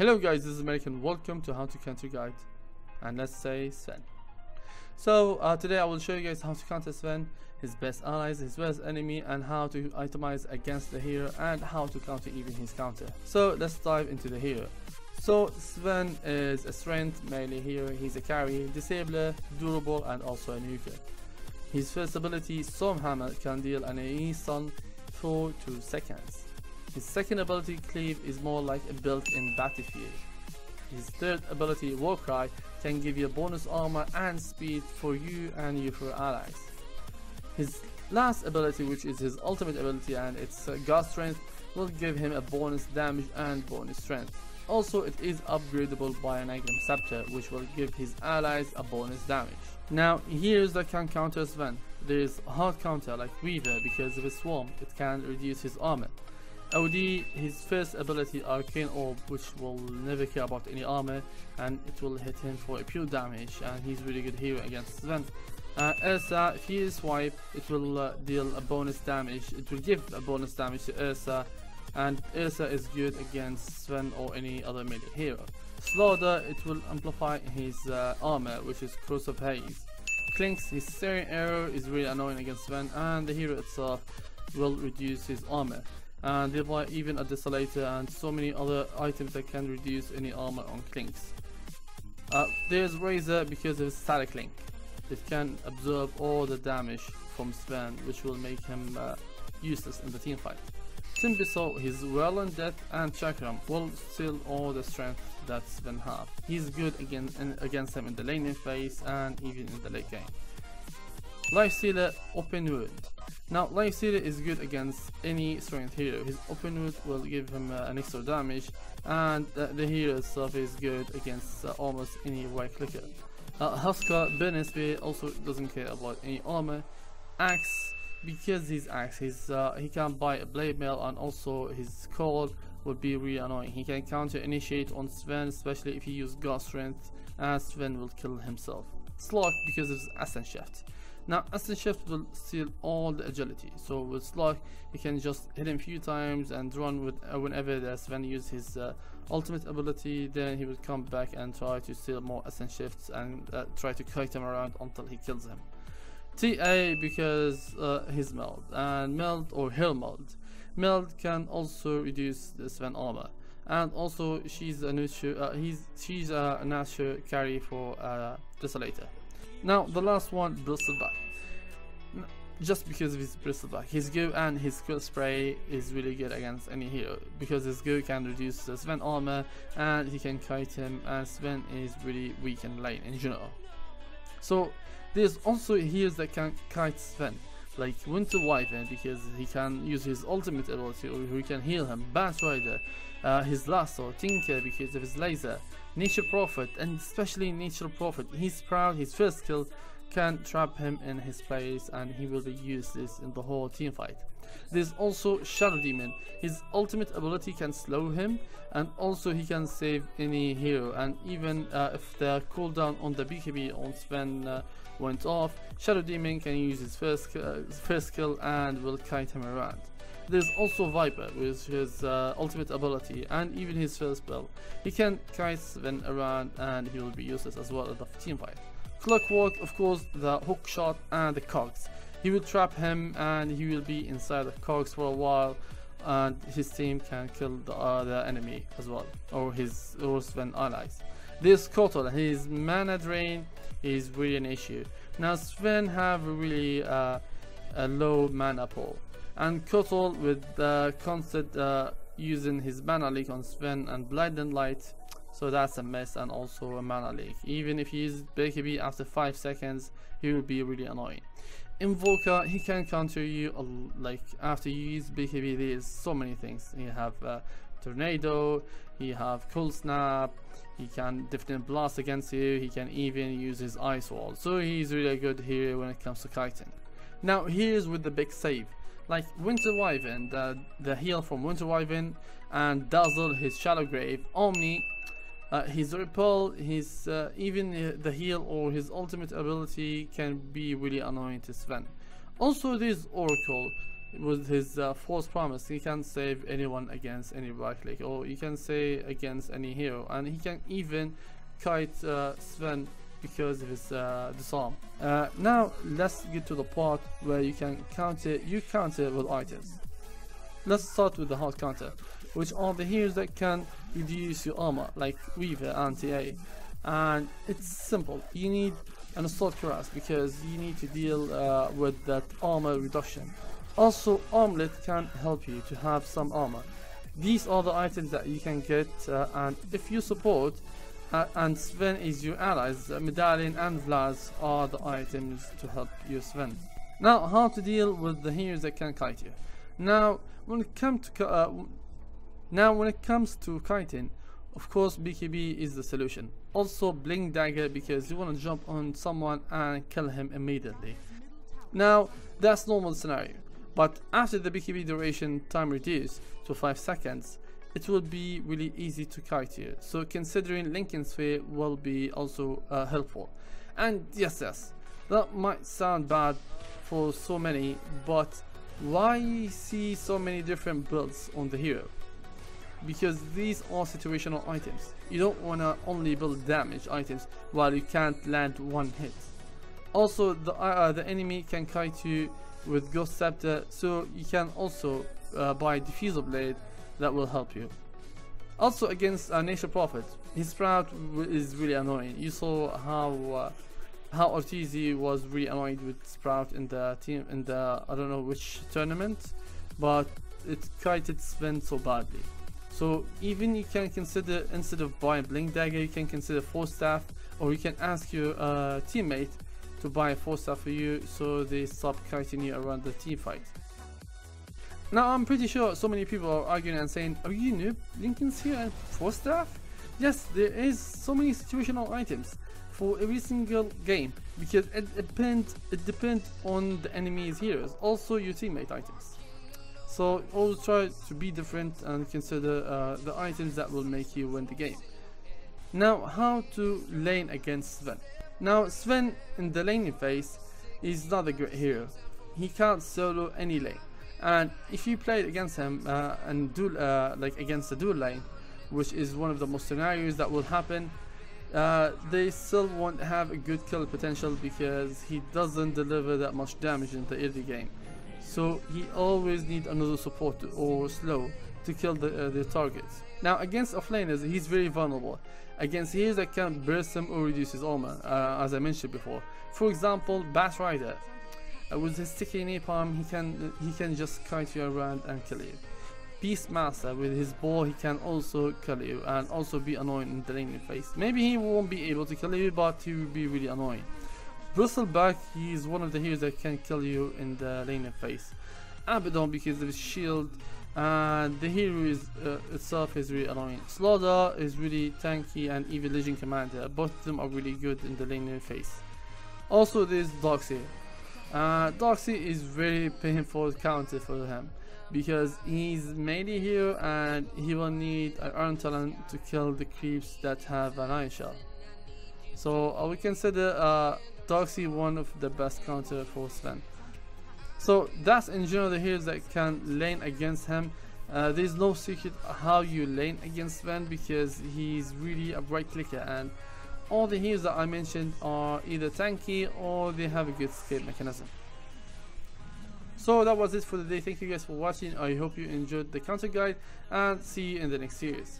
Hello guys, this is Meric and welcome to How to Counter Guide, and let's say Sven. So today I will show you guys how to counter Sven, his best allies, his worst enemy, and how to itemize against the hero and how to counter even his counter. So let's dive into the hero. So Sven is a strength melee hero. He's a carry, disabler, durable, and also a nuker. His first ability, Stormhammer, can deal an AoE stun for 2 seconds. His second ability, Cleave, is more like a built-in battlefield. His third ability, Warcry, can give you bonus armor and speed for you and your allies. His last ability, which is his ultimate ability and its God Strength, will give him a bonus damage and bonus strength. Also, it is upgradable by an Untitled Chapter, which will give his allies a bonus damage. Now, here's the can counter Sven. There is a hard counter like Weaver because of his swarm. It can reduce his armor. OD, his first ability, Arcane Orb, which will never care about any armor and it will hit him for a pure damage, and he's really good hero against Sven. Ursa, if he is swipe, it will deal a bonus damage. It will give a bonus damage to Ursa, and Ursa is good against Sven or any other melee hero. Slaughter, it will amplify his armor, which is Cross of Haze. Clinks, his Searing Arrow, is really annoying against Sven, and the hero itself will reduce his armor. And thereby even a Desolator and so many other items that can reduce any armor on Clinks. There's Razor because of his static link. It can absorb all the damage from Sven, which will make him useless in the team fight. Timbiso, his Whirling Death and Chakram will steal all the strength that Sven have. He's good against him in the laning phase and even in the late game. Lifestealer, Open Wound. Now, Lifestealer is good against any strength hero. His Open Wound will give him an extra damage, and the hero itself is good against almost any right clicker. Husker, Burning Spear, also doesn't care about any armor. Axe, because he's Axe, he can buy a Blade Mail, and also his Call would be really annoying. He can counter initiate on Sven, especially if he uses God Strength, and Sven will kill himself. Slug, because of his Ascent Shift. Now, Ascent Shift will steal all the agility, so with Slug you can just hit him a few times and run with whenever the Sven uses his ultimate ability. Then he will come back and try to steal more Ascent Shifts and try to kite him around until he kills him. TA, because his Meld, and Meld or Hill Meld. Meld can also reduce the Sven armor, and also she's a natural carry for Desolator. Now, the last one, Bristleback. Just because of his Bristleback, his Go and his Quill Spray is really good against any hero, because his Go can reduce the Sven armor and he can kite him, and Sven is really weak in lane in general. So there's also heroes that can kite Sven, like Winter Wyvern, because he can use his ultimate ability or he can heal him. Bat Rider, his Lasso, Tinker because of his laser, Nature Prophet, and especially Nature Prophet, he's proud, his first skill can trap him in his place and he will be useless in the whole team fight. There's also Shadow Demon. His ultimate ability can slow him, and also he can save any hero, and even if the cooldown on the BKB on Sven went off, Shadow Demon can use his first skill and will kite him around. There's also Viper with his ultimate ability and even his first spell. He can kite Sven around and he will be useless as well in the team fight. Clockwork, of course, the hook shot and the cogs. He will trap him and he will be inside the cogs for a while, and his team can kill the enemy as well, or Sven allies. This Kotal, his mana drain is really an issue. Now, Sven have really a low mana pool, and Kotal with the constant using his mana leak on Sven and Blinding Light, so that's a mess, and also a mana leak. Even if he uses BKB after 5 seconds, he will be really annoying. Invoker, he can counter you like after you use BKB. There's so many things. You have Tornado, he have Cold Snap, he can Different Blast against you, he can even use his Ice Wall, so he's really a good hero when it comes to kiting. Now here's with the big save, like Winter Wyvern, the heal from Winter Wyvern, and Dazzle, his Shallow Grave, Omni, his Repel, his even the heal or his ultimate ability can be really annoying to Sven. Also there's Oracle, with his false promise, he can save anyone against any right click, or he can say against any hero, and he can even kite Sven because of his disarm. Now let's get to the part where you can counter with items. Let's start with the hard counter, which are the heroes that can reduce your armor, like Weaver and TA. And it's simple. You need an assault cuirass because you need to deal with that armor reduction. Also, armlet can help you to have some armor. These are the items that you can get, and if you support and Sven is your allies, Medallion and Vlas are the items to help you Sven. Now, how to deal with the heroes that can kite you. Now when it comes to kiting, of course BKB is the solution. Also Blink Dagger, because you want to jump on someone and kill him immediately. Now that's normal scenario, but after the BKB duration time reduced to 5 seconds, it will be really easy to kite you. So considering Lincoln Sphere will be also helpful. And yes, that might sound bad for so many, but why see so many different builds on the hero? Because these are situational items. You don't want to only build damage items while you can't land one hit. Also the enemy can kite you with Ghost Scepter, so you can also buy Diffusal Blade that will help you. Also against Nation Prophet, his Sprout is really annoying. You saw how Ortiz was really annoyed with Sprout in the team, in the I don't know which tournament, but it kited Sven so badly. So even you can consider, instead of buying Blink Dagger, you can consider Force Staff, or you can ask your teammate to buy a Force Staff for you, so they stop kiting you around the team fight. Now I'm pretty sure so many people are arguing and saying, are you noob? Lincoln's here and Force Staff? Yes, there is so many situational items for every single game, because it depends on the enemy's heroes, also your teammate items. So always try to be different and consider the items that will make you win the game. Now how to lane against Sven. Now Sven in the laning phase is not a great hero. He can't solo any lane, and if you played against him and duel like against the dual lane, which is one of the most scenarios that will happen, they still won't have a good kill potential because he doesn't deliver that much damage in the early game. So he always needs another support or slow to kill the targets. Now against offlaners, he's very vulnerable. Against heroes that can burst him or reduce his armor, as I mentioned before. For example, Bat Rider. With his sticky napalm, he can just kite you around and kill you. Beastmaster, with his bow, he can also kill you and also be annoying in the laning phase. Maybe he won't be able to kill you, but he will be really annoying. Bristleback, he is one of the heroes that can kill you in the laning phase. Abaddon, because of his shield, and the hero is itself is really annoying. Slaughter is really tanky, and even Legion Commander. Both of them are really good in the laning phase. Also there's Doxy. Doxy is very painful counter for him, because he's melee hero and he will need an Iron Talent to kill the creeps that have an Iron Shell. So I would consider Doxy one of the best counter for Sven. So that's in general the heroes that can lane against him. There's no secret how you lane against Sven, because he's really a right clicker, and all the heroes that I mentioned are either tanky or they have a good escape mechanism. So that was it for the day. Thank you guys for watching. I hope you enjoyed the counter guide, and see you in the next series.